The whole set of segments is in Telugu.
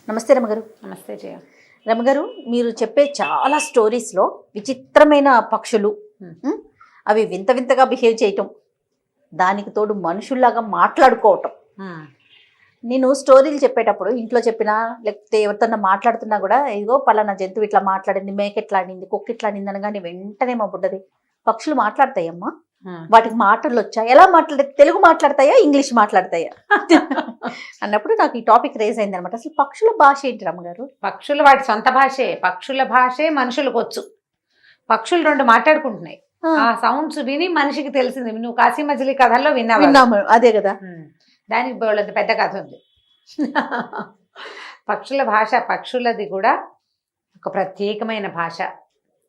నమస్తే రమగారు. నమస్తే జయ. రమగారు, మీరు చెప్పే చాలా స్టోరీస్లో విచిత్రమైన పక్షులు, ఉమ్, అవి వింత వింతగా బిహేవ్ చేయటం, దానికి తోడు మనుషుల్లాగా మాట్లాడుకోవటం. నేను స్టోరీలు చెప్పేటప్పుడు ఇంట్లో చెప్పినా లేకపోతే ఎవరితోన్నా మాట్లాడుతున్నా కూడా ఇదిగో పలానా జంతువు ఇట్లా మాట్లాడింది, మేక ఎట్లా ఆడింది, కుక్క ఇట్లా ఆడింది అనగానే వెంటనే మా బుడ్డది పక్షులు మాట్లాడతాయమ్మా, వాటికి మాటలు వచ్చా, ఎలా మాట్లాడే, తెలుగు మాట్లాడతాయా, ఇంగ్లీష్ మాట్లాడతాయా అన్నప్పుడు నాకు ఈ టాపిక్ రేజ్ అయింది అనమాట. అసలు పక్షుల భాష ఏంటి రమ్మగారు? పక్షులు వాటి సొంత భాషే, పక్షుల భాషే మనుషులకు వచ్చు. పక్షులు రెండు మాట్లాడుకుంటున్నాయి, ఆ సౌండ్స్ విని మనిషికి తెలిసింది. నువ్వు కాశీ మజిలీ కథల్లో విన్నాము, అదే కదా. దానికి బోళ్ళంత పెద్ద కథ ఉంది. పక్షుల భాష, పక్షులది కూడా ఒక ప్రత్యేకమైన భాష.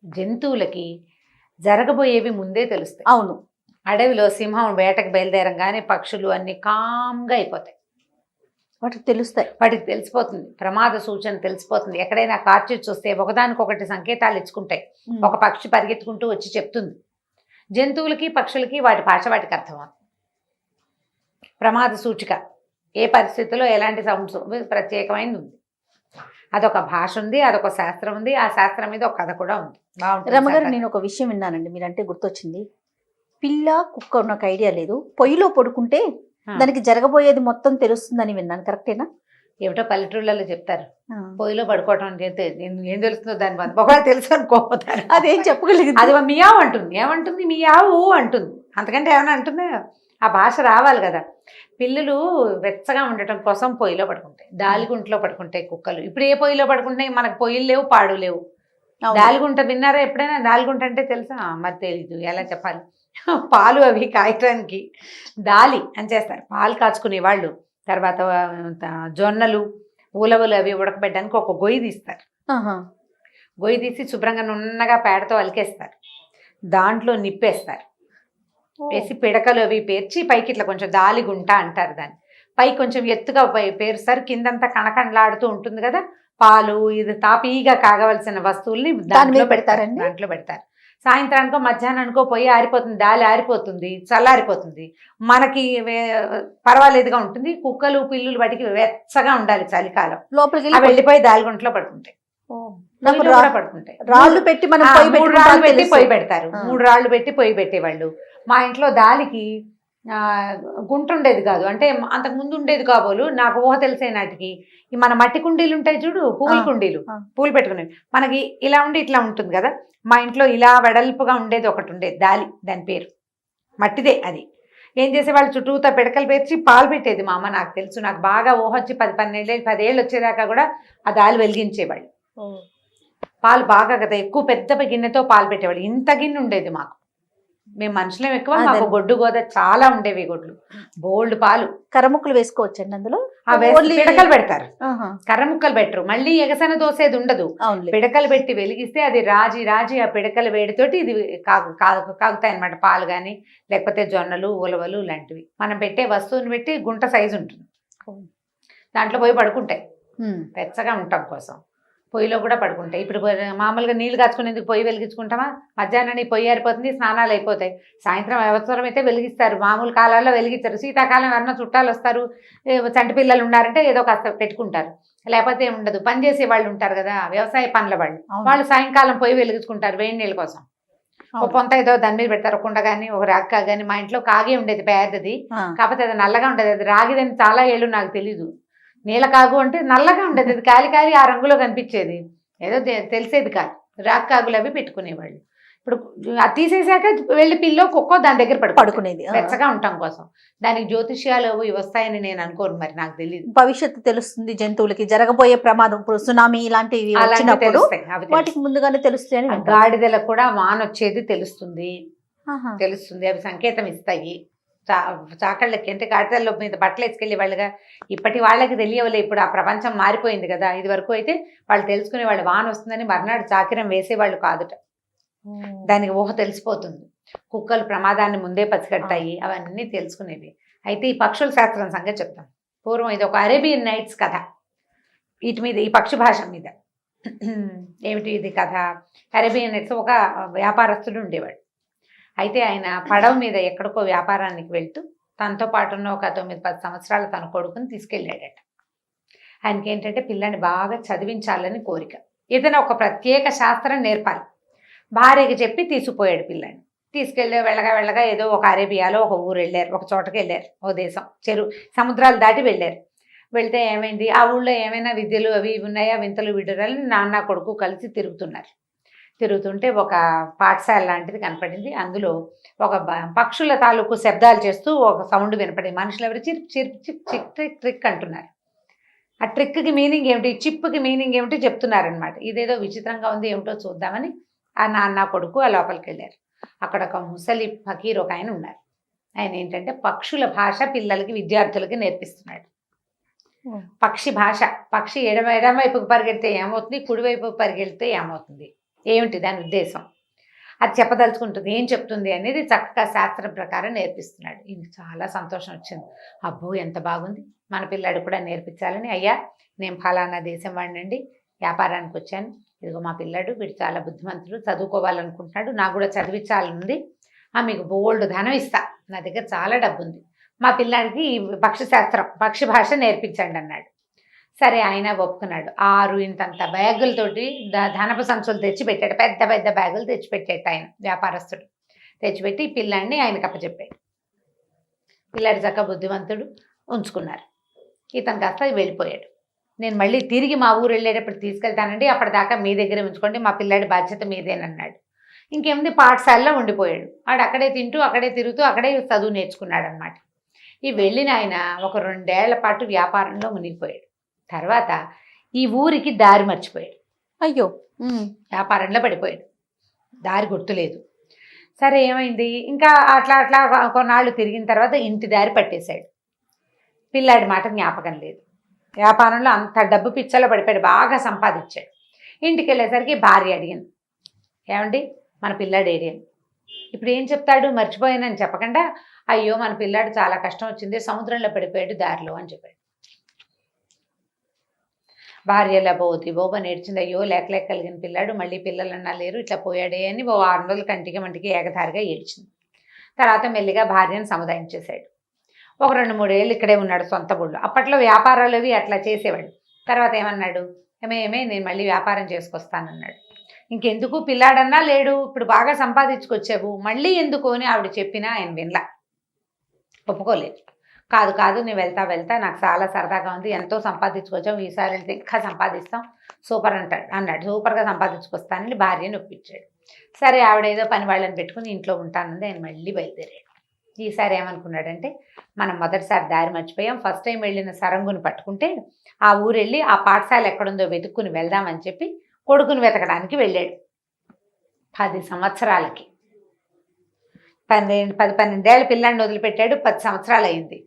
జంతువులకి జరగబోయేవి ముందే తెలుస్తాయి. అవును, అడవిలో సింహం వేటకు బయలుదేరంగానే పక్షులు అన్ని కామ్గా అయిపోతాయి. వాటికి తెలుస్తాయి, వాటికి తెలిసిపోతుంది, ప్రమాద సూచన తెలిసిపోతుంది. ఎక్కడైనా కార్చి చూస్తే ఒకదానికొకటి సంకేతాలు ఇచ్చుకుంటాయి. ఒక పక్షి పరిగెత్తుకుంటూ వచ్చి చెప్తుంది. జంతువులకి పక్షులకి వాటి భాష వాటికి అర్థమవుతుంది. ప్రమాద సూచిక, ఏ పరిస్థితిలో ఎలాంటి సౌండ్స్, ప్రత్యేకమైనది ఉంది. అదొక భాష ఉంది, అదొక శాస్త్రం ఉంది. ఆ శాస్త్రం మీద ఒక కథ కూడా ఉంది. రమగారు, నేను ఒక విషయం విన్నానండి, మీరంటే గుర్తొచ్చింది. పిల్ల కుక్క నాకు ఐడియా లేదు, పొయ్యిలో పడుకుంటే దానికి జరగబోయేది మొత్తం తెలుస్తుందని విన్నాను, కరెక్టేనా? ఏమిటో పల్లెటూళ్ళలో చెప్తారు, పొయ్యిలో పడుకోవటం అంటే ఏం తెలుస్తుందో దాని బాధ ఒకవేళ తెలుసు అనుకోపోతారు. అదేం చెప్పగలిగింది, అది మియావు అంటుంది. ఏమంటుంది? మియావు అంటుంది, అంతకంటే ఏమైనా అంటుందా? ఆ భాష రావాలి కదా. పిల్లులు వెచ్చగా ఉండటం కోసం పొయ్యిలో పడుకుంటాయి, దాలిగుంట్లో పడుకుంటాయి కుక్కలు. ఇప్పుడు ఏ పొయ్యిలో పడుకుంటాయి? మనకు పొయ్యిలు లేవు, పాడు లేవు. దాలిగుంట విన్నారా ఎప్పుడైనా? దాలిగుంట అంటే తెలుసా? మరి తెలీదు, ఎలా చెప్పాలి. పాలు అవి కాయటానికి దాలి అని చేస్తారు, పాలు కాచుకునే వాళ్ళు. తర్వాత జొన్నలు, ఉలవలు అవి ఉడకబెట్టడానికి ఒక గొయ్యి తీస్తారు. గొయ్యి తీసి శుభ్రంగా నున్నగా పేడతో అలికేస్తారు, దాంట్లో నిప్పేస్తారు. వేసి పిడకలు అవి పేర్చి పైకి ఇట్లా కొంచెం దాలిగుంట అంటారు దాన్ని. పైకి కొంచెం ఎత్తుగా పేరుస్తారు, కిందంతా కణకణలాడుతూ ఉంటుంది కదా. పాలు ఇది తాపీగా కాగవలసిన వస్తువుల్ని దాంట్లో పెడతారు. సాయంత్రానికో మధ్యాహ్నానికో పొయ్యి ఆరిపోతుంది, దాలి ఆరిపోతుంది, చల్లారిపోతుంది. మనకి పర్వాలేదుగా ఉంటుంది. కుక్కలు పిల్లులు వాటికి వెచ్చగా ఉండాలి చలికాలం. లోపలికి వెళ్ళిపోయి దాలిగుంటలో పడుకుంటాయి, పడుకుంటాయి. రాళ్ళు పెట్టి మనం 3 రాళ్ళు పెట్టి పొయ్యి పెడతారు. 3 రాళ్ళు పెట్టి పొయ్యి పెట్టేవాళ్ళు. మా ఇంట్లో దాలికి గుంట ఉండేది కాదు, అంటే అంతకు ముందు ఉండేది కాబోలు. నాకు ఊహ తెలిసే నాటికి ఈ మన మట్టి కుండీలు ఉంటాయి చూడు, పూల కుండీలు, పూలు పెట్టుకునేవి. మనకి ఇలా ఉండి ఇట్లా ఉంటుంది కదా. మా ఇంట్లో ఇలా వెడల్పుగా ఉండేది ఒకటి ఉండేది దాలి, దాని పేరు మట్టిదే. అది ఏం చేసేవాళ్ళు, చుట్టూతా పిడకలు పేర్చి పాలు పెట్టేది మా అమ్మ. నాకు తెలుసు, నాకు బాగా ఊహ వచ్చి 10 ఏళ్ళు వచ్చేదాకా కూడా ఆ దాలి వెలిగించేవాళ్ళు. పాలు బాగా కదా, ఎక్కువ పెద్ద గిన్నెతో పాలు పెట్టేవాళ్ళు. ఇంత గిన్నె ఉండేది మాకు. మేము మనుషులం ఎక్కువ, మాకు గొడ్డు గోద చాలా ఉండేవి, గొడ్లు బోల్డ్ పాలు. కర్రముక్కలు వేసుకోవచ్చండి అందులో? పిడకలు పెడతారు, కర్రముక్కలు పెట్టరు. మళ్ళీ ఎగసన దోసేది ఉండదు, పిడకలు పెట్టి వెలిగిస్తే అది రాజి రాజి ఆ పిడకల వేడితోటి ఇది కాగుతాయి అనమాట. పాలు కానీ లేకపోతే జొన్నలు, ఉలవలు లాంటివి. మనం పెట్టే వస్తువుని పెట్టి గుంట సైజు ఉంటుంది, దాంట్లో పోయి పడుకుంటాయి వెచ్చగా ఉండటం కోసం. పొయ్యిలో కూడా పడుకుంటాయి. ఇప్పుడు మామూలుగా నీళ్ళు కాచుకునేందుకు పొయ్యి వెలిగించుకుంటామా? మధ్యాహ్నానికి పొయ్యి ఆరిపోతుంది, స్నానాలు అయిపోతాయి. సాయంత్రం అవసరం అయితే వెలిగిస్తారు, మామూలు కాలాల్లో వెలిగిస్తారు. శీతాకాలం ఎవరన్నా చుట్టాలు వస్తారు, చంటి పిల్లలు ఉన్నారంటే ఏదో కాస్త పెట్టుకుంటారు, లేకపోతే ఉండదు. పని చేసే వాళ్ళు ఉంటారు కదా, వ్యవసాయ పనుల వాళ్ళు సాయంకాలం పొయ్యి వెలిగించుకుంటారు వేడి నీళ్ళ కోసం. ఒక పొంత ఏదో దాని మీద పెడతారు, కుండ కానీ ఒక రాక్క కానీ. మా ఇంట్లో కాగే ఉండేది పెద్దది, కాకపోతే అది నల్లగా ఉండేది. అది రాగిదని చాలా ఏళ్ళు నాకు తెలీదు. నీళ్ళ కాగు అంటే నల్లగా ఉండేది, అది కాలి కాలి ఆ రంగులో కనిపించేది, ఏదో తెలిసేది కాదు. రాక్ కాగులు అవి పెట్టుకునేవాళ్ళు. ఇప్పుడు అది తీసేసాక వెళ్ళి పిల్లో కుక్కో దాని దగ్గర పడుకునేది వెచ్చగా ఉండటం కోసం. దానికి జ్యోతిష్యాలు అవి వస్తాయని నేను అనుకోను, మరి నాకు తెలియదు. భవిష్యత్తు తెలుస్తుంది, జంతువులకి జరగబోయే ప్రమాదం, ఇప్పుడు సునామీ ఇలాంటివి వాటికి ముందుగానే తెలుస్తాయి. గాడిదలకు కూడా వాన వచ్చేది తెలుస్తుంది, అవి సంకేతం ఇస్తాయి. చాకళ్ళకి అంటే గాడిదల మీద బట్టలు వేసుకెళ్ళి వాళ్ళుగా. ఇప్పటి వాళ్ళకి తెలియవలే, ఇప్పుడు ఆ ప్రపంచం మారిపోయింది కదా. ఇది వరకు అయితే వాళ్ళు తెలుసుకునే వాళ్ళు, వాన వస్తుందని మర్నాడు చాకిరం వేసేవాళ్ళు కాదుట. దానికి ఊహ తెలిసిపోతుంది. కుక్కలు ప్రమాదాన్ని ముందే పసిగడతాయి, అవన్నీ తెలుసుకునేవి. అయితే ఈ పక్షుల శాస్త్రం సంగతి చెప్తాను. పూర్వం ఇది ఒక అరేబియన్ నైట్స్ కథ, వీటి మీద, ఈ పక్షి భాష మీద. ఏమిటి ఇది కథ? అరేబియన్ నైట్స్ ఒక వ్యాపారస్తుడు ఉండేవాడు. అయితే ఆయన పడవ మీద ఎక్కడికో వ్యాపారానికి వెళ్తూ తనతో పాటు ఉన్న ఒక 9-10 సంవత్సరాల తన కొడుకుని తీసుకెళ్ళాడట. ఆయనకి ఏంటంటే పిల్లాన్ని బాగా చదివించాలని కోరిక. ఏదైనా ఒక ప్రత్యేక శాస్త్రం నేర్పాలి. భార్యకి చెప్పి తీసుకుపోయాడు పిల్లాన్ని. తీసుకెళ్ళి వెళ్ళగా ఏదో ఒక అరేబియాలో ఒక ఊరు వెళ్ళారు, ఒక చోటకి వెళ్ళారు, ఓ దేశం సముద్రాలు దాటి వెళ్ళారు. వెళ్తే ఏమైంది, ఆ ఊళ్ళో ఏమైనా విద్యలు అవి ఇవి ఉన్నాయా, వింతలు విడుదలని నాన్న కొడుకు కలిసి తిరుగుతున్నారు. తిరుగుతుంటే ఒక పాఠశాల లాంటిది కనపడింది. అందులో ఒక పక్షుల తాలూకు శబ్దాలు చేస్తూ ఒక సౌండ్ వినపడింది. మనుషులు ఎవరు చిర్ప్ చిర్ప్ చిక్ చిక్ ట్రిక్ ట్రిక్ అంటున్నారు. ఆ ట్రిక్కి మీనింగ్ ఏమిటి, చిప్కి మీనింగ్ ఏమిటి చెప్తున్నారనమాట. ఇదేదో విచిత్రంగా ఉంది, ఏమిటో చూద్దామని ఆ నాన్న కొడుకు ఆ లోపలికి వెళ్ళారు. అక్కడ ఒక ముసలి ఫకీర్ ఒక ఆయన ఉన్నారు. ఆయన ఏంటంటే పక్షుల భాష పిల్లలకి విద్యార్థులకి నేర్పిస్తున్నాడు. పక్షి భాష, పక్షి ఎడమవైపుకు పరిగెడితే ఏమవుతుంది, కుడివైపుకు పరిగెడితే ఏమవుతుంది, ఏమిటి దాని ఉద్దేశం, అది చెప్పదలుచుకుంటుంది, ఏం చెప్తుంది అనేది చక్కగా శాస్త్రం ప్రకారం నేర్పిస్తున్నాడు. ఈయనకి చాలా సంతోషం వచ్చింది. అబ్బో ఎంత బాగుంది, మన పిల్లాడు కూడా నేర్పించాలని. అయ్యా నేను ఫలానా దేశం వాడినండి, వ్యాపారానికి వచ్చాను, ఇదిగో మా పిల్లాడు, వీడు చాలా బుద్ధిమంతుడు, చదువుకోవాలనుకుంటున్నాడు, నాకు కూడా చదివించాలనుంది, మీకు బోల్డ్ ధనం ఇస్తా, నా దగ్గర చాలా డబ్బు ఉంది, మా పిల్లాడికి పక్షి భాష నేర్పించండి అన్నాడు. సరే ఆయన ఒప్పుకున్నాడు. 6 ఇంతంత బ్యాగులతోటి ధనపు సంచులు తెచ్చిపెట్టాడు. పెద్ద పెద్ద బ్యాగులు తెచ్చిపెట్టాడు ఆయన, వ్యాపారస్తుడు. తెచ్చిపెట్టి పిల్లాడిని ఆయనకు అప్పచెప్పాడు. పిల్లాడి చక్క బుద్ధిమంతుడు, ఉంచుకున్నారు. ఇతను కాస్త వెళ్ళిపోయాడు. నేను మళ్ళీ తిరిగి మా ఊరు వెళ్ళేటప్పుడు తీసుకెళ్తానండి, అప్పటిదాకా మీ దగ్గరే ఉంచుకోండి, మా పిల్లాడి బాధ్యత మీదేనన్నాడు. ఇంకేముంది, పాఠశాలలో ఉండిపోయాడు. వాడు అక్కడే తింటూ అక్కడే తిరుగుతూ అక్కడే చదువు నేర్చుకున్నాడు అనమాట. ఈ వెళ్ళిన ఆయన ఒక 2 ఏళ్ల పాటు వ్యాపారంలో మునిగిపోయాడు. తర్వాత ఈ ఊరికి దారి మర్చిపోయాడు. అయ్యో, వ్యాపారంలో పడిపోయాడు, దారి గుర్తులేదు. సరే ఏమైంది, ఇంకా అట్లా అట్లా కొన్నాళ్ళు తిరిగిన తర్వాత ఇంటి దారి పట్టేశాడు. పిల్లాడి మాట జ్ఞాపకం లేదు. వ్యాపారంలో అంత డబ్బు పిచ్చలో పడిపోయాడు, బాగా సంపాదించాడు. ఇంటికి వెళ్ళేసరికి భార్య అడిగింది, ఏమండి మన పిల్లాడు ఏడియన్. ఇప్పుడు ఏం చెప్తాడు, మర్చిపోయానని చెప్పకుండా, అయ్యో మన పిల్లాడు చాలా కష్టం వచ్చింది, సముద్రంలో పడిపోయాడు దారిలో అని చెప్పాడు. భార్య బోబ నేర్చింది. అయ్యో లేక కలిగిన పిల్లాడు, మళ్ళీ పిల్లలన్నా లేరు, ఇట్లా పోయాడే అని 6 రోజులు కంటికి మంటికి ఏకధారిగా ఏడ్చింది. తర్వాత మెల్లిగా భార్యను సముదాయించేశాడు. ఒక 2-3 ఏళ్ళు ఇక్కడే ఉన్నాడు సొంత ఊళ్ళో. అప్పట్లో వ్యాపారాలు అవి అట్లా చేసేవాడు. తర్వాత ఏమన్నాడు, ఏమే నేను మళ్ళీ వ్యాపారం చేసుకొస్తానన్నాడు. ఇంకెందుకు, పిల్లాడన్నా లేడు, ఇప్పుడు బాగా సంపాదించుకొచ్చావు, మళ్ళీ ఎందుకు అని ఆవిడ చెప్పినా ఆయన వినలా, ఒప్పుకోలేదు. కాదు నేను వెళ్తా, నాకు చాలా సరదాగా ఉంది, ఎంతో సంపాదించుకొచ్చావు, ఈసారి వెళ్తే ఇంకా సంపాదిస్తాం, సూపర్ అన్నాడు. సూపర్గా సంపాదించుకొస్తానని భార్యని ఒప్పించాడు. సరే ఆవిడ ఏదో పని వాళ్ళని పెట్టుకుని ఇంట్లో ఉంటానంది. ఆయన మళ్ళీ బయలుదేరాడు. ఈసారి ఏమనుకున్నాడంటే, మనం మొదటిసారి దారి మర్చిపోయాం, ఫస్ట్ టైం వెళ్ళిన సరంగుని పట్టుకుంటే ఆ ఊరు వెళ్ళి ఆ పాఠశాల ఎక్కడుందో వెతుక్కుని వెళ్దామని చెప్పి కొడుకుని వెతకడానికి వెళ్ళాడు. 10 సంవత్సరాలకి 12 ఏళ్ళ పిల్లాడిని వదిలిపెట్టాడు. 10 సంవత్సరాలు అయింది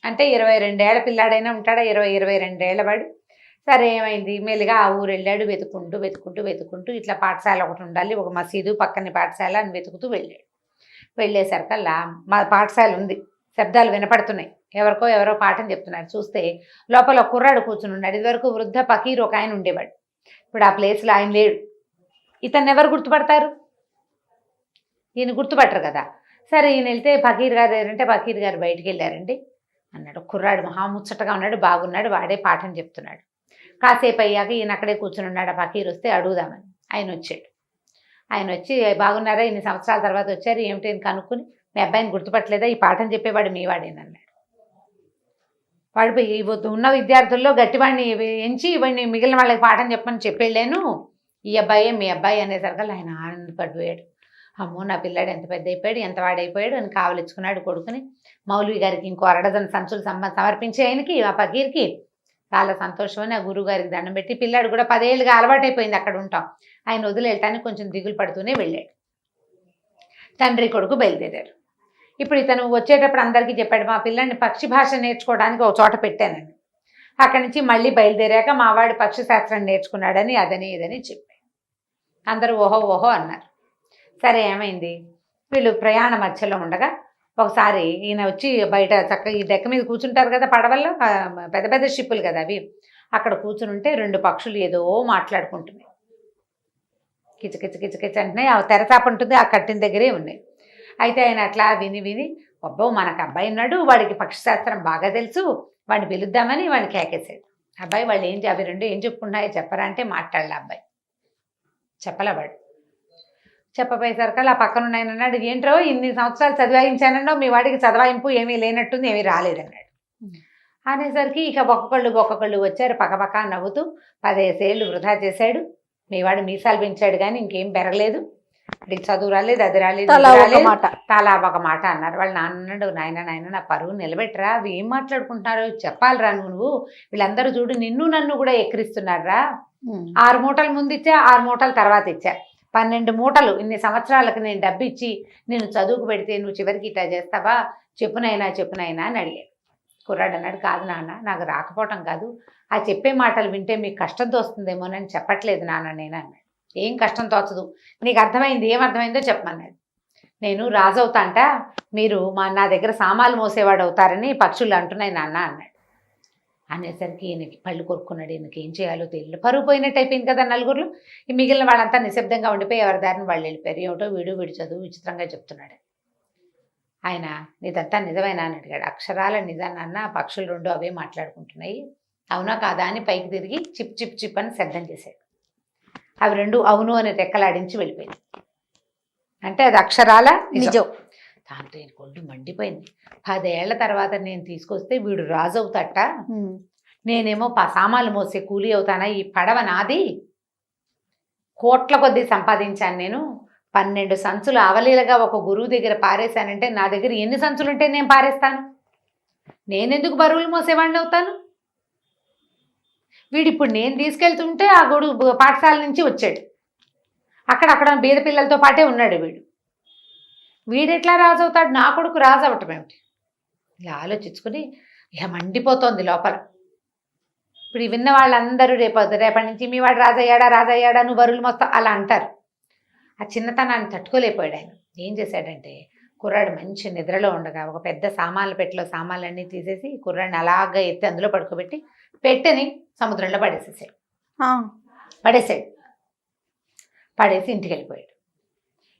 అంటే 22 ఏళ్ల పిల్లాడైనా ఉంటాడా, 22 ఏళ్ల వాడు. సరే ఏమైంది, మెల్లిగా ఆ ఊరు వెళ్ళాడు. వెతుకుంటూ ఇట్లా పాఠశాల ఒకటి ఉండాలి, ఒక మసీదు పక్కనే పాఠశాల అని వెతుకుతూ వెళ్ళాడు. వెళ్ళేసరికల్లా మా పాఠశాల ఉంది, శబ్దాలు వినపడుతున్నాయి, ఎవరో పాఠం చెప్తున్నారు. చూస్తే లోపల కుర్రాడు కూర్చుని ఉన్నాడు. ఇదివరకు వృద్ధ ఫకీర్ ఒక ఆయన ఉండేవాడు, ఇప్పుడు ఆ ప్లేస్లో ఆయన లేడు. ఇతన్ని ఎవరు గుర్తుపడతారు, ఈయన గుర్తుపట్టరు కదా. సరే ఈయన వెళ్తే ఫకీర్ గారు ఏంటంటే, ఫకీర్ గారు బయటికి వెళ్ళారండి అన్నాడు. కుర్రాడు మహాముచ్చటగా ఉన్నాడు, బాగున్నాడు, వాడే పాఠం చెప్తున్నాడు. కాసేపు అయ్యాక ఈయన అక్కడే కూర్చుని ఉన్నాడు. ఆ ఫకీర్ వస్తే అడుగుదామని ఆయన వచ్చాడు. ఆయన వచ్చి, బాగున్నారా, ఇన్ని సంవత్సరాల తర్వాత వచ్చారు, ఏమిటి అని కనుక్కుని, మీ అబ్బాయిని గుర్తుపట్టలేదా, ఈ పాఠం చెప్పేవాడు మీవాడేనన్నాడు. వాడు ఉన్న విద్యార్థుల్లో గట్టివాడిని ఎంచి ఇవన్నీ మిగిలిన వాళ్ళకి పాఠం చెప్పమని చెప్పేళ్ళాను, ఈ అబ్బాయే మీ అబ్బాయి అనేసరికి ఆయన ఆనందపడిపోయాడు. అమ్మో నా పిల్లాడు ఎంత పెద్ద అయిపోయాడు, ఎంత వాడైపోయాడు అని కావలిచ్చుకున్నాడు కొడుకుని. మౌలవి గారికి ఇంకో 6 సంచులు సమర్పించి ఆయనకి, ఆ ఫకీర్కి చాలా సంతోషం అని ఆ గురువు గారికి దండం పెట్టి, పిల్లాడు కూడా 10 ఏళ్ళుగా అలవాటైపోయింది అక్కడ ఉంటాం, ఆయన వదిలేయటానికి కొంచెం దిగులు పడుతూనే వెళ్ళాడు. తండ్రి కొడుకు బయలుదేరారు. ఇప్పుడు ఇతను వచ్చేటప్పుడు అందరికీ చెప్పాడు, మా పిల్లాడిని పక్షి భాష నేర్చుకోవడానికి ఒక చోట పెట్టానండి, అక్కడి నుంచి మళ్ళీ బయలుదేరాక మా వాడు పక్షి శాస్త్రం నేర్చుకున్నాడని అదని ఇదని చెప్పాడు. అందరూ ఓహో అన్నారు. సరే ఏమైంది, వీళ్ళు ప్రయాణ మధ్యలో ఉండగా ఒకసారి ఈయన వచ్చి బయట చక్కగా ఈ డెక్క మీద కూర్చుంటారు కదా పడవల్లో, పెద్ద పెద్ద షిప్పులు కదా అవి, అక్కడ కూర్చుని ఉంటే 2 పక్షులు ఏదో మాట్లాడుకుంటున్నాయి. కిచకిచ అంటున్నాయి. ఆ తెరచాప ఉంటుంది, ఆ కట్టిన దగ్గరే ఉన్నాయి. అయితే ఆయన అట్లా విని అబ్బో మనకు అబ్బాయి ఉన్నాడు, వాడికి పక్షిశాస్త్రం బాగా తెలుసు, వాడిని పిలుద్దామని వాడిని కేకేశాడు. అబ్బాయి వాళ్ళు అవి రెండు ఏం చెప్పుకుంటున్నాయో చెప్పరా అంటే మాట్లాడలే అబ్బాయి, చెప్పలేవాడు. చెప్పపోయేసరికి ఆ పక్కన ఉన్నాయని అన్నాడు, ఏంట్రో ఇన్ని సంవత్సరాలు చదివాయించానన్నా మీ వాడికి చదవాయింపు ఏమీ లేనట్టుంది, ఏమీ రాలేదన్నాడు. అనేసరికి ఇక ఒక్కొక్కళ్ళు వచ్చారు పక్కపక్క నవ్వుతూ, 15 ఏళ్ళు వృధా చేశాడు, మీ వాడు మీసాలు పెంచాడు కానీ ఇంకేం పెరగలేదు, వాడికి చదువు రాలేదు, అది రాలేదు, తలా ఒక మాట అన్నారు. వాళ్ళు నాన్న నాయన నా పరువు నిలబెట్టరా, అవి ఏం మాట్లాడుకుంటున్నారో చెప్పాలిరా నువ్వు, వీళ్ళందరూ చూడు నిన్ను నన్ను కూడా ఎక్కిరిస్తున్నారా, 6 మూటలు ముందు ఇచ్చా, 6 మూటలు తర్వాత ఇచ్చా, 12 మూటలు ఇన్ని సంవత్సరాలకు నేను డబ్బు ఇచ్చి నేను చదువుకు పెడితే నువ్వు చివరికి ఇట్లా చేస్తావా, చెప్పునైనా అని అడిగాడు. కుర్రాడు అన్నాడు, కాదు నాన్న, నాకు రాకపోవటం కాదు, ఆ చెప్పే మాటలు వింటే మీకు కష్టం తోస్తుందేమోనని చెప్పట్లేదు నాన్న నేను అన్నాడు. ఏం కష్టం తోచదు, నీకు అర్థమైంది, ఏం అర్థమైందో చెప్పమన్నాడు. నేను రాజవుతాంట, మీరు నా దగ్గర సామాన్లు మోసేవాడు అవుతారని పక్షులు అంటున్నాయి నాన్న అన్నాడు. అనేసరికి ఈయనకి పళ్ళు కొరుక్కున్నాడు. ఈయనకి ఏం చేయాలో తెలియదు, పరువు పోయినట్టు అయిపోయింది కదా నలుగురు. ఈ మిగిలిన వాళ్ళంతా నిశ్శబ్దంగా ఉండిపోయి ఎవరి దారిని వాళ్ళు వెళ్ళిపోయారు. ఏమిటో వీడు చదువు విచిత్రంగా చెప్తున్నాడు. ఆయన ఇదంతా నిజమేనా అని అడిగాడు. అక్షరాల నిజానన్న, పక్షులు రెండు అవే మాట్లాడుకుంటున్నాయి, అవునా కాదా అని పైకి తిరిగి చిప్ చిప్ చిప్ అని శబ్దం చేశాడు. అవి రెండు అవును అని రెక్కలాడించి వెళ్ళిపోయింది. అంటే అది అక్షరాల నిజం. దాంతో ఈయన కొళ్ళు మండిపోయింది. 10 ఏళ్ల తర్వాత నేను తీసుకొస్తే వీడు రాజు అవుతాట, నేనేమో సామాన్లు మోసే కూలీ అవుతానా, ఈ పడవ నాది, కోట్ల కొద్దీ సంపాదించాను నేను, 12 సంచులు అవలీలగా ఒక గురువు దగ్గర పారేశానంటే నా దగ్గర ఎన్ని సంచులుంటే నేను పారేస్తాను, నేనెందుకు బరువులు మోసేవాడిని అవుతాను. వీడిప్పుడు నేను తీసుకెళ్తుంటే ఆ గురువు పాఠశాల నుంచి వచ్చాడు, అక్కడ బీద పిల్లలతో పాటే ఉన్నాడు వీడెట్లా రాజు అవుతాడు, నా కొడుకు రాజు అవటం ఏమిటి, ఇలా ఆలోచించుకుని ఇక మండిపోతోంది లోపల. ఇప్పుడు విన్న వాళ్ళందరూ రేపటి నుంచి మీ వాడు రాజయ్యాడా నువ్వు బరువులు మొత్తం అలా అంటారు. ఆ చిన్నతనాన్ని తట్టుకోలేకపోయాడు ఆయన. ఏం చేశాడంటే, కుర్రాడు మంచి నిద్రలో ఉండగా ఒక పెద్ద సామాన్ల పెట్టెలో సామాన్లన్నీ తీసేసి కుర్రాడిని అలాగా ఎత్తి అందులో పడుకోబెట్టి పెట్టెని సముద్రంలో పడేసాడు. పడేసి ఇంటికి వెళ్ళిపోయాడు.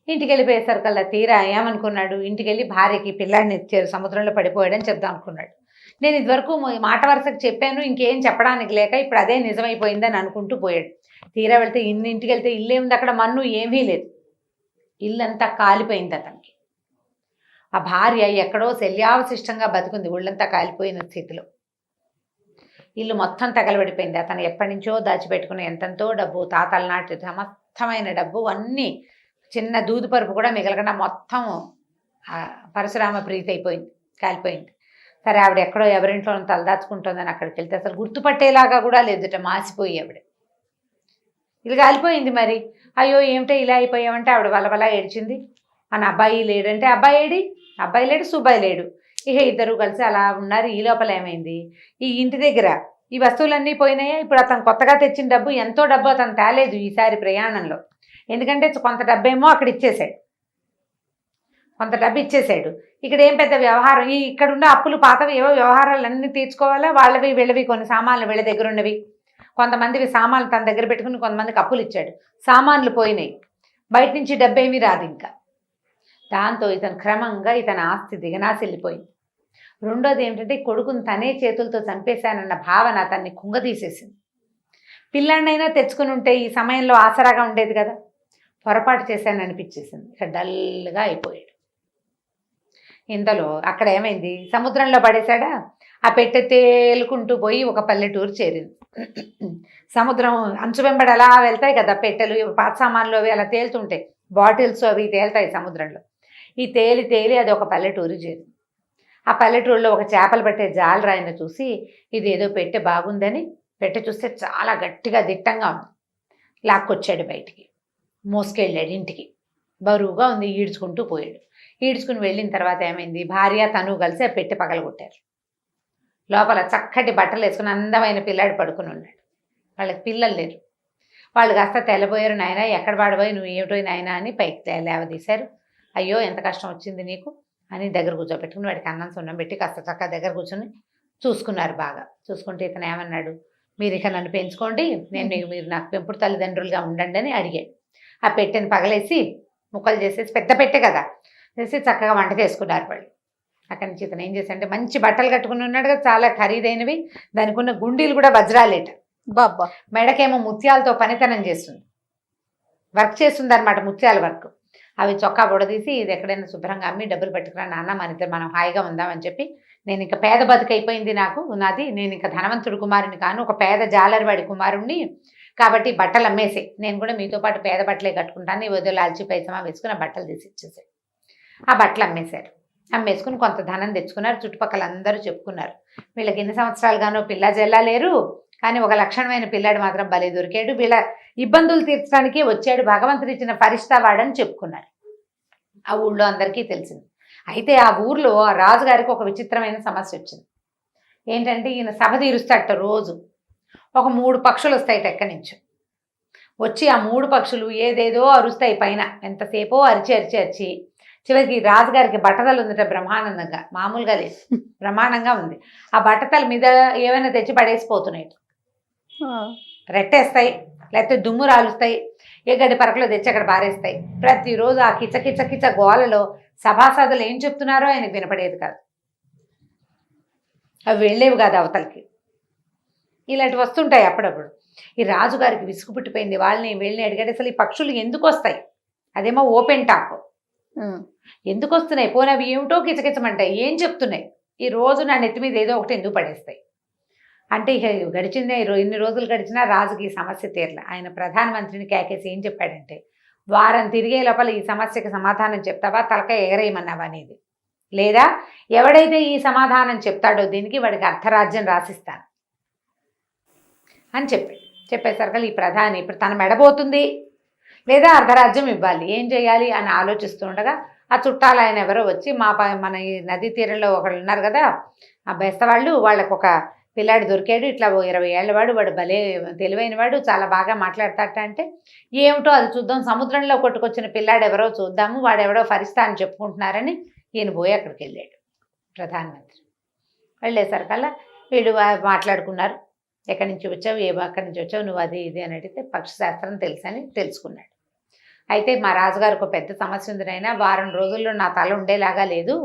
ఇంటికి వెళ్ళిపోయేసరికల్లా తీరా ఏమనుకున్నాడు, ఇంటికి వెళ్ళి భార్యకి పిల్లాడిని ఇచ్చారు, సముద్రంలో పడిపోయాడని చెప్దాం అనుకున్నాడు. నేను ఇదివరకు మాట వరుసకు చెప్పాను, ఇంకేం చెప్పడానికి లేక ఇప్పుడు అదే నిజమైపోయిందని అనుకుంటూ పోయాడు. తీరా వెళ్తే ఇంటికి వెళ్తే ఇల్లు ఏముంది, అక్కడ మన్ను ఏమీ లేదు, ఇల్లంతా కాలిపోయింది అతనికి. ఆ భార్య ఎక్కడో శల్యావశిష్టంగా బతుకుంది, ఒళ్ళంతా కాలిపోయిన స్థితిలో. ఇల్లు మొత్తం తగలబడిపోయింది. అతను ఎప్పటి నుంచో దాచిపెట్టుకున్న ఎంతెంతో డబ్బు, తాతల నాటి సమస్తమైన డబ్బు అన్నీ, చిన్న దూదు పరుపు కూడా మిగలకుండా మొత్తం పరశురామ ప్రీతి అయిపోయింది, కాలిపోయింది. సరే ఆవిడ ఎక్కడో ఎవరింట్లో తలదాచుకుంటుందని అక్కడికి వెళ్తే అసలు గుర్తుపట్టేలాగా కూడా లేదుట, మాసిపోయి ఆవిడ. ఇది కాలిపోయింది. మరి అయ్యో ఏమిటో ఇలా అయిపోయామంటే ఆవిడ వల్ల ఏడ్చింది. మన అబ్బాయి లేడంటే అబ్బాయి లేడు, సుబ్బాయి లేడు. ఇక ఇద్దరు కలిసి అలా ఉన్నారు. ఈ లోపల ఏమైంది, ఈ ఇంటి దగ్గర ఈ వస్తువులన్నీ పోయినాయా. ఇప్పుడు అతను కొత్తగా తెచ్చిన డబ్బు, ఎంతో డబ్బు అతను తేలేదు ఈసారి ప్రయాణంలో. ఎందుకంటే కొంత డబ్బేమో అక్కడ ఇచ్చేసాడు, కొంత డబ్బు ఇచ్చేసాడు. ఇక్కడ ఏం పెద్ద వ్యవహారం, ఇక్కడున్న అప్పులు పాతవి ఏవో వ్యవహారాలన్నీ తీర్చుకోవాలా, వాళ్ళవి వీళ్ళవి కొన్ని సామాన్లు వీళ్ళ దగ్గర ఉన్నవి, కొంతమందివి సామాన్లు తన దగ్గర పెట్టుకుని కొంతమందికి అప్పులు ఇచ్చాడు. సామాన్లు పోయినాయి, బయట నుంచి డబ్బేమీ రాదు ఇంకా. దాంతో ఇతను క్రమంగా ఇతని ఆస్తి దిగనాసిల్లిపోయింది. రెండోది ఏమిటంటే, కొడుకుని తనే చేతులతో చంపేశానన్న భావన అతన్ని కుంగదీసేసింది. పిల్లాడినైనా తెచ్చుకుని ఉంటే ఈ సమయంలో ఆసరాగా ఉండేది కదా, పొరపాటు చేశాను అనిపించేసింది. ఇక డల్గా అయిపోయాడు. ఇంతలో అక్కడ ఏమైంది, సముద్రంలో పడేశాడా, ఆ పెట్టె తేలుకుంటూ పోయి ఒక పల్లెటూరు చేరింది. సముద్రం అంచు వెంబడి అలా వెళ్తాయి కదా పెట్టెలు, పాత సామాన్లు అవి అలా తేలుతుంటాయి, బాటిల్స్ అవి తేలుతాయి సముద్రంలో. ఈ తేలి అది ఒక పల్లెటూరు చేరింది. ఆ పల్లెటూరులో ఒక చేపలు పట్టే జాలరాయిని చూసి ఇది ఏదో పెట్టె బాగుందని పెట్టె చూస్తే చాలా గట్టిగా దిట్టంగా ఉంది, లాక్కొచ్చాడు బయటికి, మోసుకెళ్ళాడు ఇంటికి. బరువుగా ఉంది, ఈడ్చుకుంటూ పోయాడు. ఈడ్చుకుని వెళ్ళిన తర్వాత ఏమైంది, భార్య తను కలిసి ఆ పెట్టె పగలగొట్టారు. లోపల చక్కటి బట్టలు వేసుకుని అందమైన పిల్లాడు పడుకుని ఉన్నాడు. వాళ్ళకి పిల్లలు లేరు. వాళ్ళు కాస్త తెల్లబోయారు. నాయన ఎక్కడ పాడిపోయి నువ్వు ఏమిటో నాయన అని పైకి లేవదీశారు. అయ్యో ఎంత కష్టం వచ్చింది నీకు అని దగ్గర కూర్చోబెట్టుకుని వాడికి అన్నం సున్నం పెట్టి కాస్త చక్కగా దగ్గర కూర్చొని చూసుకున్నారు. బాగా చూసుకుంటే ఇతను ఏమన్నాడు, మీరు ఇక నన్ను పెంచుకోండి, మీరు నాకు పెంపుడు తల్లిదండ్రులుగా ఉండండి అని అడిగాడు. ఆ పెట్టెని పగలేసి ముక్కలు చేసేసి, పెద్ద పెట్టె కదా, చేసి చక్కగా వంట చేసుకున్నారు వాళ్ళు. అక్కడి నుంచి ఇతను ఏం చేశాడంటే మంచి బట్టలు కట్టుకుని ఉన్నాడు కదా, చాలా ఖరీదైనవి, దానికి ఉన్న గుండీలు కూడా వజ్రాలేట, బాబా మెడకేమో ముత్యాలతో పనితనం చేస్తుంది, వర్క్ చేస్తుంది అనమాట, ముత్యాల వర్క్. అవి చొక్కా బుడదీసి ఇది ఎక్కడైనా శుభ్రంగా అమ్మి డబ్బులు పెట్టుకురా నాన్న, మన ఇద్దరు మనం హాయిగా ఉందామని చెప్పి, నేను ఇంకా పేద బతుకైపోయింది నాది, నేను ఇంకా ధనవంతుడి కుమారుని కాను, ఒక పేద జాలరివాడి కుమారుణ్ణి, కాబట్టి బట్టలు అమ్మేసే, నేను కూడా మీతో పాటు పేద బట్టలే కట్టుకుంటాను, ఈ వదిలి లాల్చి పైసమా వేసుకుని ఆ బట్టలు తీసి ఇచ్చేసాయి. ఆ బట్టలు అమ్మేశారు. అమ్మేసుకుని కొంత ధనం తెచ్చుకున్నారు. చుట్టుపక్కల అందరూ చెప్పుకున్నారు, వీళ్ళకి ఎన్ని సంవత్సరాలుగానో పిల్ల జల్లా లేరు, కానీ ఒక లక్షణమైన పిల్లాడు మాత్రం భలే దొరికాడు, వీళ్ళ ఇబ్బందులు తీర్చడానికి వచ్చాడు, భగవంతుడు ఇచ్చిన ఫరిష్తా వాడని చెప్పుకున్నారు. ఆ ఊళ్ళో అందరికీ తెలిసింది. అయితే ఆ ఊర్లో ఆ రాజుగారికి ఒక విచిత్రమైన సమస్య వచ్చింది. ఏంటంటే ఈయన సభ తీరుస్తాడట రోజు, ఒక 3 పక్షులు వస్తాయిట ఎక్కడి నుంచో వచ్చి, ఆ 3 పక్షులు ఏదేదో అరుస్తాయి పైన, ఎంతసేపో అరిచి చివరికి రాజుగారికి బట్టతలు ఉందట బ్రహ్మానందంగా, మామూలుగా లేదు, బ్రహ్మాండంగా ఉంది. ఆ బట్టతల మీద ఏమైనా తెచ్చి పడేసిపోతున్నాయి, రెట్టేస్తాయి, లేకపోతే దుమ్ము రాలుస్తాయి, ఏ గడ్డి పరకలో తెచ్చి అక్కడ పారేస్తాయి. ప్రతిరోజు ఆ కిచ గోలలో సభాసదులు ఏం చెప్తున్నారో ఆయనకు వినపడేది కాదు, అవి వెళ్ళేవి కాదు అవతలకి. ఇలాంటివి వస్తుంటాయి అప్పుడప్పుడు. ఈ రాజుగారికి విసుగు పుట్టిపోయింది. వీళ్ళని అడిగాడు, అసలు ఈ పక్షులు ఎందుకు వస్తాయి, అదేమో ఓపెన్ టాప్, ఎందుకు వస్తున్నాయి, పోనీ అవి ఏమిటో కిచకిచమంటాయి, ఏం చెప్తున్నాయి, ఈ రోజు నా నెత్తి మీద ఏదో ఒకటి ఎందుకు పడేస్తాయి అంటే, ఇక గడిచిందే ఇన్ని రోజులు గడిచినా రాజుకి ఈ సమస్య తీరలే. ఆయన ప్రధానమంత్రిని కేకేసి ఏం చెప్పాడంటే, వారం తిరిగే లోపల ఈ సమస్యకి సమాధానం చెప్తావా, తలకాయ ఎగరేయమన్నావా అనేది, లేదా ఎవడైతే ఈ సమాధానం చెప్తాడో దీనికి వాడికి అర్ధరాజ్యం రాసిస్తాను అని చెప్పేసరికి ఈ ప్రధాని ఇప్పుడు తన మెడబోతుంది, లేదా అర్ధరాజ్యం ఇవ్వాలి, ఏం చేయాలి అని ఆలోచిస్తూ ఉండగా ఆ చుట్టాలు ఆయన ఎవరో వచ్చి, మన ఈ నదీ తీరంలో ఒకళ్ళు ఉన్నారు కదా ఆ బెస్తవాళ్ళు, వాళ్ళకు ఒక పిల్లాడు దొరికాడు, ఇట్లా 20 ఏళ్ళ వాడు భలే తెలివైన వాడు, చాలా బాగా మాట్లాడతాట అంటే, ఏమిటో అది చూద్దాం, సముద్రంలో కొట్టుకొచ్చిన పిల్లాడు ఎవరో చూద్దాము, వాడెవడో ఫరిస్తా అని చెప్పుకుంటున్నారని ఈయన పోయి అక్కడికి వెళ్ళాడు ప్రధానమంత్రి. వెళ్ళేసరికల్లా వీడు మాట్లాడుకున్నారు, ఎక్కడి నుంచి వచ్చావు, అక్కడి నుంచి వచ్చావు, నువ్వు అది ఇది అని అడిగితే పక్షిశాస్త్రం తెలుసని తెలుసుకున్నాడు. అయితే మా రాజుగారికి ఒక పెద్ద సమస్య ఉంది నాయనా, వారం రోజుల్లో నా తల ఉండేలాగా లేదు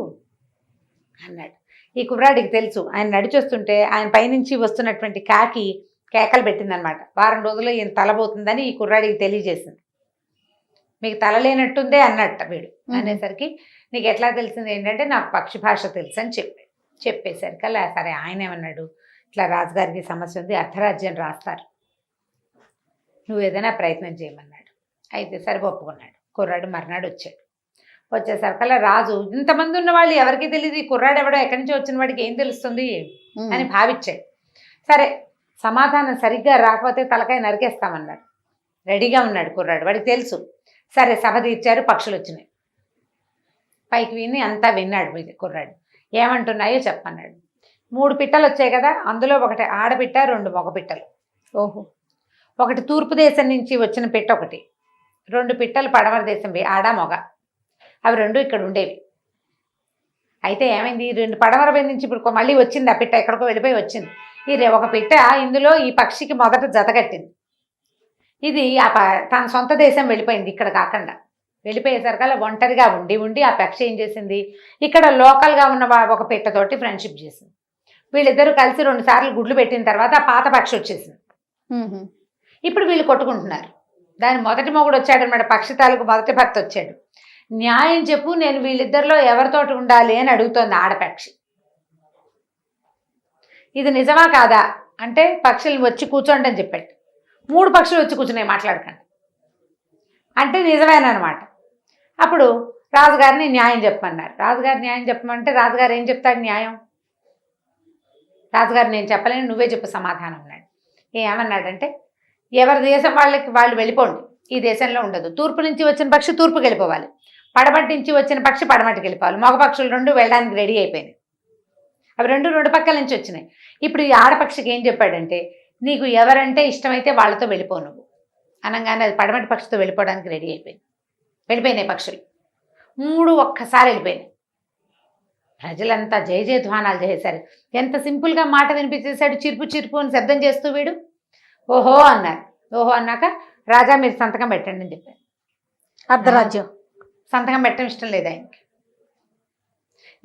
అన్నాడు. ఈ కుర్రాడికి తెలుసు, ఆయన నడిచొస్తుంటే ఆయన పైనుంచి వస్తున్నటువంటి కాకి కేకలు పెట్టిందనమాట, వారం రోజుల్లో ఈయన తల పోతుందని ఈ కుర్రాడికి తెలియజేసింది. మీకు తల లేనట్టుందే అన్నట్ట వీడు. అనేసరికి నీకు ఎట్లా తెలిసింది ఏంటంటే, నాకు పక్షి భాష తెలుసు అని చెప్పేసరికి అలా సరే ఆయన ఏమన్నాడు, ఇట్లా రాజుగారికి సమస్య ఉంది, అర్ధరాజ్యం రాస్తారు, నువ్వు ఏదైనా ప్రయత్నం చేయమన్నాడు. అయితే సరే ఒప్పుకున్నాడు. కుర్రాడు మర్నాడు వచ్చేసరికల్లా రాజు, ఇంతమంది ఉన్న వాళ్ళు ఎవరికి తెలియదు, ఈ కుర్రాడు ఎవడో ఎక్కడి నుంచి వచ్చిన వాడికి ఏం తెలుస్తుంది అని భావించాడు. సరే సమాధానం సరిగ్గా రాకపోతే తలకాయ నరికేస్తామన్నాడు. రెడీగా ఉన్నాడు కుర్రాడు, వాడికి తెలుసు. సరే సభ తీర్చారు, పక్షులు వచ్చినాయి, పైకి విని అంతా విన్నాడు కుర్రాడు. ఏమంటున్నాయో చెప్పన్నాడు. 3 పిట్టలు వచ్చాయి కదా, అందులో ఒకటి ఆడపిట్ట, 2 మగ పిట్టలు. ఓహో. ఒకటి తూర్పు దేశం నుంచి వచ్చిన పిట్ట, ఒకటి 2 పిట్టలు పడమర దేశం, ఆడ మగ, అవి 2 ఇక్కడ ఉండేవి. అయితే ఏమైంది, 2 పడమర నుంచి ఇప్పుడు మళ్ళీ వచ్చింది, ఆ పిట్ట ఎక్కడికో వెళ్ళిపోయి వచ్చింది. ఇది ఒక పిట్ట ఇందులో ఈ పక్షికి మొదట జతగట్టింది. ఇది తన సొంత దేశం వెళ్ళిపోయింది, ఇక్కడ కాకుండా వెళ్ళిపోయేసరికల్లా ఒంటరిగా ఉండి ఆ పక్షి ఏం చేసింది, ఇక్కడ లోకల్గా ఉన్న ఒక పిట్టతోటి ఫ్రెండ్షిప్ చేసింది. వీళ్ళిద్దరూ కలిసి 2 సార్లు గుడ్లు పెట్టిన తర్వాత ఆ పాత పక్షి వచ్చేసింది. ఇప్పుడు వీళ్ళు కొట్టుకుంటున్నారు. దాని మొదటి మొగుడు వచ్చాడనమాట, పక్షి తాలూకు మొదటి భర్త వచ్చాడు. న్యాయం చెప్పు, నేను వీళ్ళిద్దరిలో ఎవరితోటి ఉండాలి అని అడుగుతోంది ఆడపక్షి. ఇది నిజమా కాదా అంటే, పక్షులు వచ్చి కూర్చోండి అని చెప్పాడు. 3 పక్షులు వచ్చి కూర్చున్నాయి మాట్లాడకండి అంటే నిజమేనమాట. అప్పుడు రాజుగారిని న్యాయం చెప్పమన్నారు. రాజుగారు న్యాయం చెప్పమంటే రాజుగారు ఏం చెప్తాడు న్యాయం, రాజుగారు నేను చెప్పలేను, నువ్వే చెప్పు సమాధానం అన్నాడు. ఏమన్నాడంటే, ఎవరి దేశం వాళ్ళు వెళ్ళిపోండి, ఈ దేశంలో ఉండదు. తూర్పు నుంచి వచ్చిన పక్షి తూర్పుకి వెళ్ళిపోవాలి, పడమటి నుంచి వచ్చిన పక్షి పడమటికి వెళ్ళిపోవాలి. మగ పక్షులు 2 వెళ్ళడానికి రెడీ అయిపోయినాయి. అవి 2 పక్కల నుంచి వచ్చినాయి. ఇప్పుడు ఈ ఆడపక్షికి ఏం చెప్పాడంటే, నీకు ఎవరంటే ఇష్టమైతే వాళ్ళతో వెళ్ళిపో నువ్వు అనగానే అది పడమటి పక్షితో వెళ్ళిపోవడానికి రెడీ వెళ్ళిపోయినాయి పక్షులు. 3 ఒక్కసారి వెళ్ళిపోయినాయి. ప్రజలంతా జయ జయధ్వానాలు చేశారు. ఎంత సింపుల్గా మాట వినిపించేశాడు, చిరుపు చిరుపు అని శబ్దం చేస్తూ వీడు ఓహో అన్నారు. ఓహో అన్నాక, రాజా మీరు సంతకం పెట్టండి అని చెప్పారు. అర్ధరాజ్యం సంతకం పెట్టడం ఇష్టం లేదు ఆయనకి.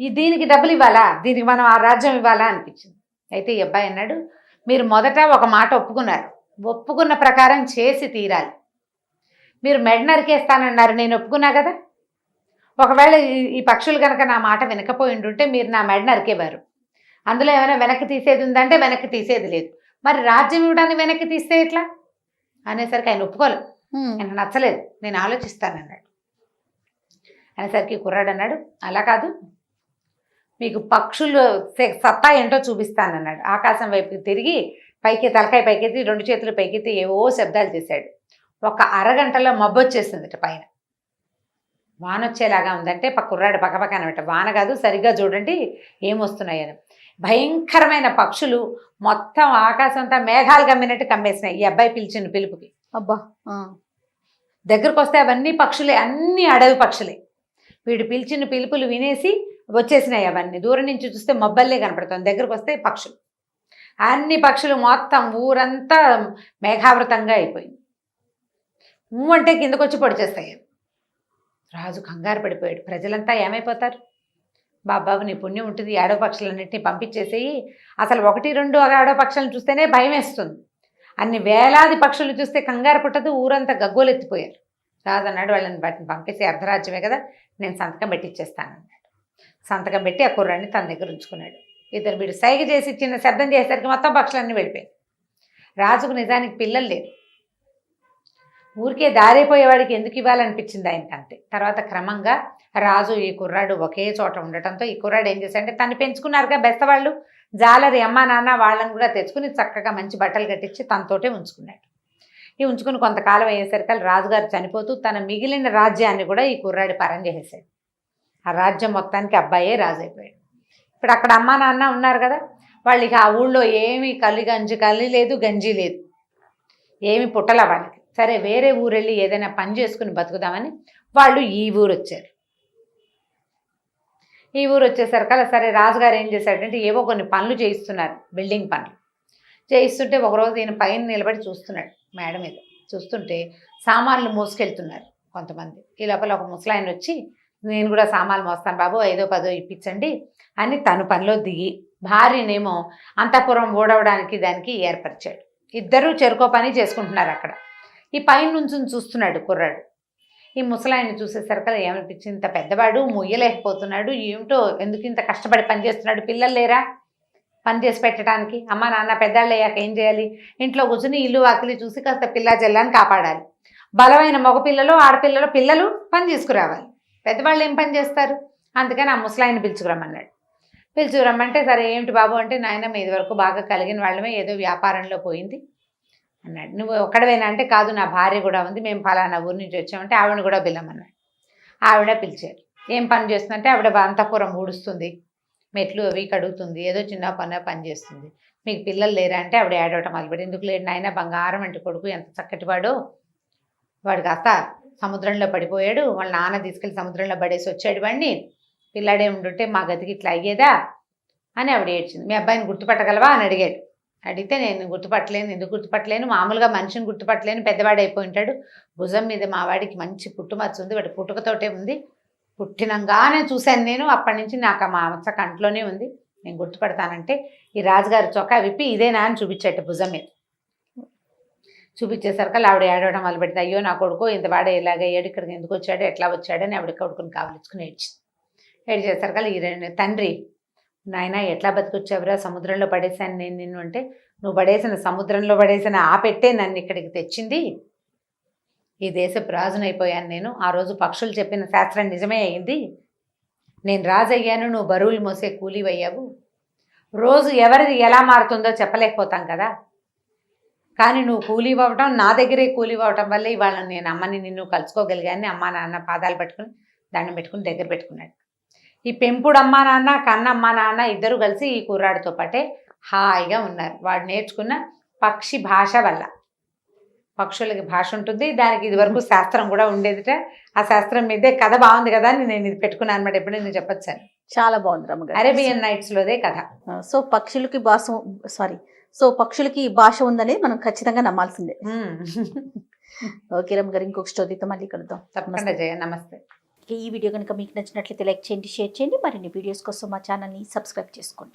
దీనికి డబ్బులు ఇవ్వాలా, దీనికి మనం ఆ రాజ్యం ఇవ్వాలా అనిపించింది. అయితే ఈ అబ్బాయి అన్నాడు, మీరు మొదట ఒక మాట ఒప్పుకున్నారు, ఒప్పుకున్న ప్రకారం చేసి తీరాలి. మీరు మెడ నరికేస్తానన్నారు, నేను ఒప్పుకున్నా కదా. ఒకవేళ ఈ పక్షులు కనుక నా మాట వినకపోయి ఉంటే మీరు నా మెడ నరికేవారు. అందులో ఏమైనా వెనక్కి తీసేది ఉందంటే వెనక్కి తీసేది లేదు. మరి రాజ్యం ఇవ్వడానికి వెనక్కి తీస్తే ఎట్లా అనేసరికి ఆయన ఒప్పుకోలేదు. ఆయన నచ్చలేదు, నేను ఆలోచిస్తానన్నాడు. అనేసరికి కుర్రాడు అన్నాడు, అలా కాదు, మీకు పక్షులు సత్తా ఏంటో చూపిస్తానన్నాడు. ఆకాశం వైపు తిరిగి పైకి తలకాయ పైకెత్తి 2 చేతులు పైకెత్తి ఏవో శబ్దాలు చేశాడు. ఒక అరగంటలో మబ్బు వచ్చేసిందట పైన. వాన వచ్చేలాగా ఉందంటే కుర్రాడు పక్కపక్క అనమాట. వాన కాదు, సరిగ్గా చూడండి ఏమొస్తున్నాయని. భయంకరమైన పక్షులు మొత్తం ఆకాశం అంతా మేఘాలు కమ్మినట్టు కమ్మేసినాయి ఈ అబ్బాయి పిలిచిన పిలుపుకి. అబ్బా, దగ్గరకు వస్తే అవన్నీ పక్షులే, అన్ని అడవి పక్షులే. వీడు పిలిచిన పిలుపులు వినేసి వచ్చేసినాయి అవన్నీ. దూరం నుంచి చూస్తే మబ్బల్లే కనపడుతుంది, దగ్గరకు వస్తే పక్షులు. అన్ని పక్షులు మొత్తం ఊరంతా మేఘావృతంగా అయిపోయింది. అంటే కిందకు వచ్చి పొడిచేస్తాయి. రాజు కంగారు పడిపోయాడు. ప్రజలంతా ఏమైపోతారు? బాబాబు నీ పుణ్యం ఉంటుంది, ఆడవ పక్షులన్నింటినీ పంపించేసేయి. అసలు 1-2 ఆడవ పక్షులను చూస్తేనే భయం వేస్తుంది, అన్ని వేలాది పక్షులు చూస్తే కంగారు పుట్టదు. ఊరంతా గగ్గోలెత్తిపోయారు. రాజు అన్నాడు, వాళ్ళని బట్టి పంపేసి అర్ధరాజ్యమే కదా, నేను సంతకం పెట్టిచ్చేస్తానన్నాడు. సంతకం పెట్టి ఆ కుర్రాన్ని తన దగ్గర ఉంచుకున్నాడు. ఇద్దరు వీడు సైగ చేసి చిన్న శబ్దం చేసేసరికి మొత్తం పక్షులన్నీ వెళ్ళిపోయాయి. రాజుకు నిజానికి పిల్లలు లేరు, ఊరికే దారైపోయేవాడికి ఎందుకు ఇవ్వాలనిపించింది ఆయనకి అంతే. తర్వాత క్రమంగా రాజు ఈ కుర్రాడు ఒకే చోట ఉండటంతో ఈ కుర్రాడు ఏం చేశాడంటే తను పెంచుకున్నారుగా బెస్తవాళ్ళు, జాలరి అమ్మ నాన్న వాళ్ళని కూడా తెచ్చుకుని చక్కగా మంచి బట్టలు కట్టించి తనతోటే ఉంచుకున్నాడు. ఈ ఉంచుకుని కొంతకాలం అయ్యేసరికి రాజుగారు చనిపోతూ తన మిగిలిన రాజ్యాన్ని కూడా ఈ కుర్రాడి పరం చేసేసాడు. ఆ రాజ్యం మొత్తానికి అబ్బాయే రాజు అయిపోయాడు. ఇప్పుడు అక్కడ అమ్మ నాన్న ఉన్నారు కదా, వాళ్ళకి ఆ ఊళ్ళో ఏమీ కలి లేదు, గంజి లేదు, ఏమి పుట్టల వాళ్ళకి. సరే వేరే ఊరు వెళ్ళి ఏదైనా పని చేసుకుని బతుకుదామని వాళ్ళు ఈ ఊరు వచ్చారు. ఈ ఊరు వచ్చేసరికల్లా సరే రాజుగారు ఏం చేశాడంటే ఏవో కొన్ని పనులు చేయిస్తున్నారు, బిల్డింగ్ పనులు చేయిస్తుంటే ఒకరోజు ఈయన పైన నిలబడి చూస్తున్నాడు. మేడ మీద చూస్తుంటే సామాన్లు మోసుకెళ్తున్నారు కొంతమంది. ఈ లోపల ఒక ముసలాయన వచ్చి, నేను కూడా సామాన్లు మోస్తాను బాబు, 5-10 ఇప్పించండి అని తను పనిలో దిగి భార్యనేమో అంతఃపురం ఓడవడానికి దానికి ఏర్పరిచాడు. ఇద్దరూ చెరుకో పని చేసుకుంటున్నారు అక్కడ. ఈ పైన నుంచి చూస్తున్నాడు కుర్రాడు. ఈ ముసలాయన్ని చూసేసరికి ఏమనిపించింది, ఇంత పెద్దవాడు మొయ్యలేకపోతున్నాడు, ఏమిటో ఎందుకు ఇంత కష్టపడి పని చేస్తున్నాడు, పిల్లలు లేరా పని చేసి పెట్టడానికి? అమ్మ నాన్న పెద్దాళ్ళు అయ్యాక ఏం చేయాలి, ఇంట్లో కూర్చుని ఇల్లు వాకిలి చూసి కాస్త పిల్లా జల్లాన్ని కాపాడాలి. బలమైన మగపిల్లలు ఆడపిల్లలు పిల్లలు పని తీసుకురావాలి, పెద్దవాళ్ళు ఏం పని చేస్తారు? అందుకని ఆ ముసలాయన్ని పిలుచుకురమ్మన్నాడు. పిలుచుకురమ్మంటే సరే ఏమిటి బాబు అంటే, నాయన మీది వరకు బాగా కలిగిన వాళ్ళమే, ఏదో వ్యాపారంలో పోయింది అన్నాడు. నువ్వు ఒక్కడవేనా అంటే, కాదు నా భార్య కూడా ఉంది, మేము ఫలానా ఊరి నుంచి వచ్చామంటే ఆవిడని కూడా పిల్లమన్నాడు. ఆవిడ పిలిచారు. ఏం పని చేస్తుందంటే, ఆవిడ అంతఃపురం ఊడుస్తుంది, మెట్లు అవి కడుగుతుంది, ఏదో చిన్న పని చేస్తుంది. మీకు పిల్లలు లేరా అంటే ఆవిడ ఏడవటం మొదలుపెట్టి, ఎందుకు లేడు నాయన, బంగారం అంటే కొడుకు ఎంత చక్కటివాడో, వాడు కాస్త సముద్రంలో పడిపోయాడు, వాళ్ళ నాన్న తీసుకెళ్ళి సముద్రంలో పడేసి వచ్చాడు వాడిని, పిల్లాడే ఉండుంటే మా గతికి ఇట్లా అయ్యేదా అని ఆవిడ ఏడ్చింది. మీ అబ్బాయిని గుర్తుపట్టగలవా అని అడిగాడు. అడిగితే నేను గుర్తుపట్టలేను. ఎందుకు గుర్తుపట్టలేను, మామూలుగా మనిషిని గుర్తుపట్టలేను, పెద్దవాడు అయిపోయి ఉంటాడు, భుజం మీద మా వాడికి మంచి పుట్టుమచ్చ ఉంది, వాడి పుట్టుకతోటే ఉంది, పుట్టినంగానే చూశాను నేను, అప్పటి నుంచి నాకు మా మచ్చ కంట్లోనే ఉంది, నేను గుర్తుపడతానంటే ఈ రాజుగారి చొక్కా విప్పి ఇదేనా అని చూపించాట భుజం మీద. చూపించేసరికి ఆవిడ ఏడవడం మొదలుపెట్టింది. అయ్యో నా కొడుకు ఇంత వాడే ఇలాగ అయ్యాడు, ఇక్కడికి ఎందుకు వచ్చాడు, ఎట్లా వచ్చాడని ఆవిడ కొడుకుని కావలించుకుని ఏడ్చింది. ఏడ్చేసరికి ఈ తండ్రి, నాయన ఎట్లా బతికొచ్చావురా, సముద్రంలో పడేశాను నేను నిన్ను అంటే, నువ్వు పడేసిన సముద్రంలో పడేసిన ఆ పెట్టే నన్ను ఇక్కడికి తెచ్చింది, ఈ దేశపు రాజునైపోయాను నేను, ఆ రోజు పక్షులు చెప్పిన శాస్త్రం నిజమే అయింది, నేను రాజు అయ్యాను, నువ్వు బరువులు మోసే కూలీవయ్యావు, రోజు ఎవరిది ఎలా మారుతుందో చెప్పలేకపోతాం కదా, కానీ నువ్వు కూలీవ్ అవ్వటం, నా దగ్గరే కూలీవ్ అవ్వటం వల్ల ఇవాళ నేను అమ్మని నిన్ను కలుసుకోగలిగాను. అమ్మా నాన్న పాదాలు పట్టుకుని దండం పెట్టుకుని దగ్గర పెట్టుకున్నాడు. ఈ పెంపుడు అమ్మా నాన్న కన్న అమ్మా నాన్న ఇద్దరు కలిసి ఈ కుర్రాడితో పాటే హాయిగా ఉన్నారు. వాడు నేర్చుకున్న పక్షి భాష వల్ల. పక్షులకి భాష ఉంటుంది, దానికి ఇది వరకు శాస్త్రం కూడా ఉండేదిట. ఆ శాస్త్రం మీదే కథ బాగుంది కదా అని నేను ఇది పెట్టుకున్నాను అనమాట. ఎప్పుడు నేను చెప్పొచ్చాను, చాలా బాగుంది రమ్మగారు. అరేబియన్ నైట్స్ లోదే కథ. సో పక్షులకి భాష ఉందని మనం ఖచ్చితంగా నమ్మాల్సిందే. ఓకే రమ్మగారు, ఇంకొక స్టోరీతో మళ్ళీ కలుద్దాం. తప్పకుండా జయ, నమస్తే. ఇక ఈ వీడియో కనుక మీకు నచ్చినట్లయితే లైక్ చేయండి, షేర్ చేయండి. మరిన్ని వీడియోస్ కోసం మా ఛానల్ని సబ్స్క్రైబ్ చేసుకోండి.